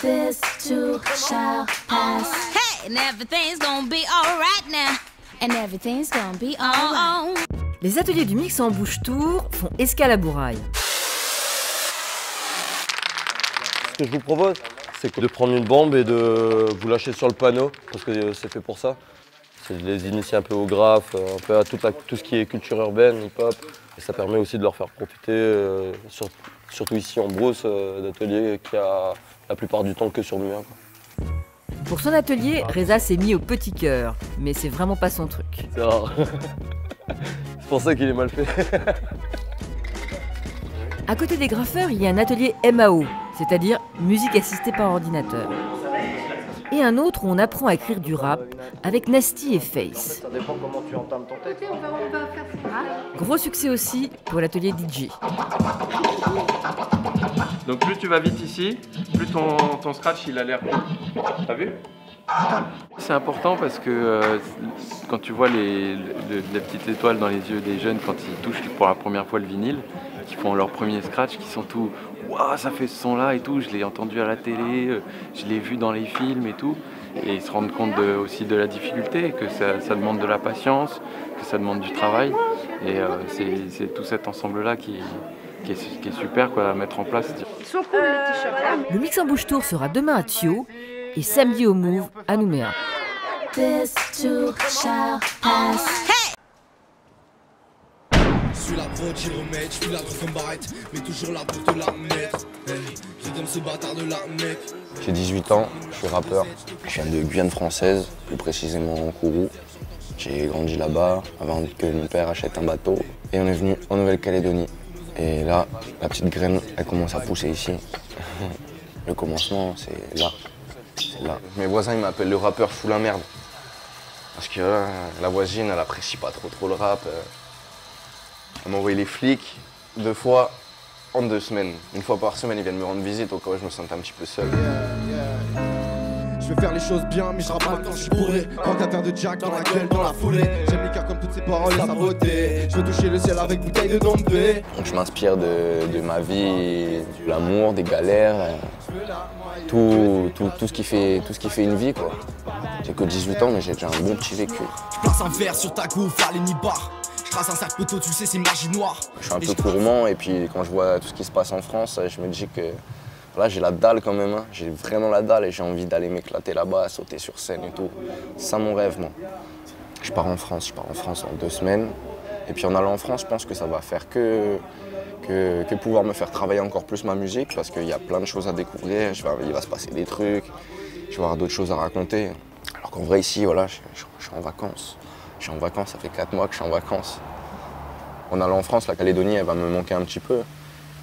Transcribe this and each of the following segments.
This too shall pass. Hey, and everything's gonna be alright now. And everything's gonna be alright. Les ateliers du Mix en Bouche Tour font escale à Bourail. Ce que je vous propose, c'est de prendre une bombe et de vous lâcher sur le panneau, parce que c'est fait pour ça. C'est de les initier un peu au graphe, un peu à tout ce qui est culture urbaine, hip-hop. Et ça permet aussi de leur faire profiter, surtout ici en Brousse, d'ateliers qu'il y a la plupart du temps que sur le mien. Pour son atelier, Reza s'est mis au petit cœur, mais c'est vraiment pas son truc. C'est rare. C'est pour ça qu'il est mal fait. À côté des graffeurs, il y a un atelier MAO, c'est-à-dire musique assistée par ordinateur. Et un autre où on apprend à écrire du rap avec Nasty et Face. Ça dépend comment tu entames ton texte. On va faire ça. Gros succès aussi pour l'atelier DJ. Donc plus tu vas vite ici, plus ton scratch il a l'air bon. T'as vu? C'est important parce que quand tu vois les petites étoiles dans les yeux des jeunes quand ils touchent pour la première fois le vinyle, qui font leur premier scratch, qui sont tout « Waouh, ça fait ce son-là » et tout, je l'ai entendu à la télé, je l'ai vu dans les films et tout. Et ils se rendent compte aussi de la difficulté, que ça demande de la patience, que ça demande du travail. Et c'est tout cet ensemble-là qui est super quoi, à mettre en place. Ils sont cool les t-shirts. Le Mix en Bouche Tour sera demain à Thio et samedi au Move à Nouméa. This too shall pass. Hey! Je suis la prod, j'y remets, je suis la drogue comme Barrett, mais toujours là pour te la mettre. Qui comme ce bâtard de la mec. J'ai 18 ans, je suis rappeur. Je viens de Guyane française, plus précisément en Kourou. J'ai grandi là-bas avant que mon père achète un bateau. Et on est venu en Nouvelle-Calédonie. Et là, la petite graine, elle commence à pousser ici. Le commencement, c'est là. C'est là. Mes voisins, ils m'appellent le rappeur fou la merde. Parce que la voisine, elle apprécie pas trop le rap. Elle m'a envoyé les flics 2 fois en 2 semaines. Une fois par semaine, ils viennent me rendre visite au cas où je me sentais un petit peu seul. Je veux faire les choses bien, mais je rappe pas quand je suis bourré. Quand t'as verre de Jack dans la gueule, dans la foulée. J'aime les cœurs comme toutes ces paroles et sa beauté. Je veux toucher le ciel avec bouteille de Dom B. Donc je m'inspire de ma vie, de l'amour, des galères, tout ce qui fait une vie quoi. J'ai que 18 ans, mais j'ai déjà un bon petit vécu. Je place un verre sur ta couve, à l'Enibar. Je trace un cercle poteau, tu sais, c'est magie noire. Je suis un peu gourmand et puis quand je vois tout ce qui se passe en France, je me dis que là j'ai la dalle quand même, hein. J'ai vraiment la dalle et j'ai envie d'aller m'éclater là-bas, sauter sur scène et tout. C'est ça mon rêve, moi. Je pars en France en 2 semaines. Et puis en allant en France, je pense que ça va faire que pouvoir me faire travailler encore plus ma musique parce qu'il y a plein de choses à découvrir, il va se passer des trucs, je vais avoir d'autres choses à raconter. Alors qu'en vrai ici, voilà, je suis en vacances. Je suis en vacances, ça fait 4 mois que je suis en vacances. En allant en France, la Calédonie, elle va me manquer un petit peu.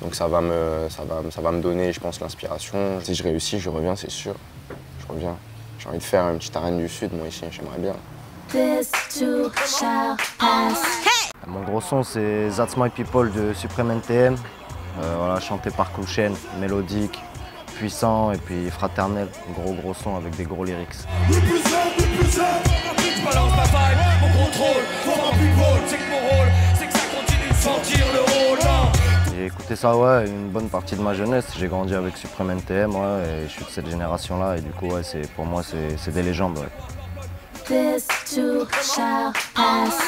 Donc ça va me donner, je pense, l'inspiration. Si je réussis, je reviens, c'est sûr. Je reviens. J'ai envie de faire une petite arène du Sud, moi ici, j'aimerais bien. This too shall pass. Hey! Mon gros son, c'est That's My People de Supreme NTM. Voilà, chanté par Kouchen, mélodique, puissant et puis fraternel. Gros son avec des gros lyrics. Balance ma vibe, mon contrôle, pour mon people, c'est que mon rôle, c'est que ça continue de sentir le rôle. J'ai écouté ça une bonne partie de ma jeunesse. J'ai grandi avec Supreme NTM et je suis de cette génération-là et du coup pour moi c'est des légendes. This too shall pass.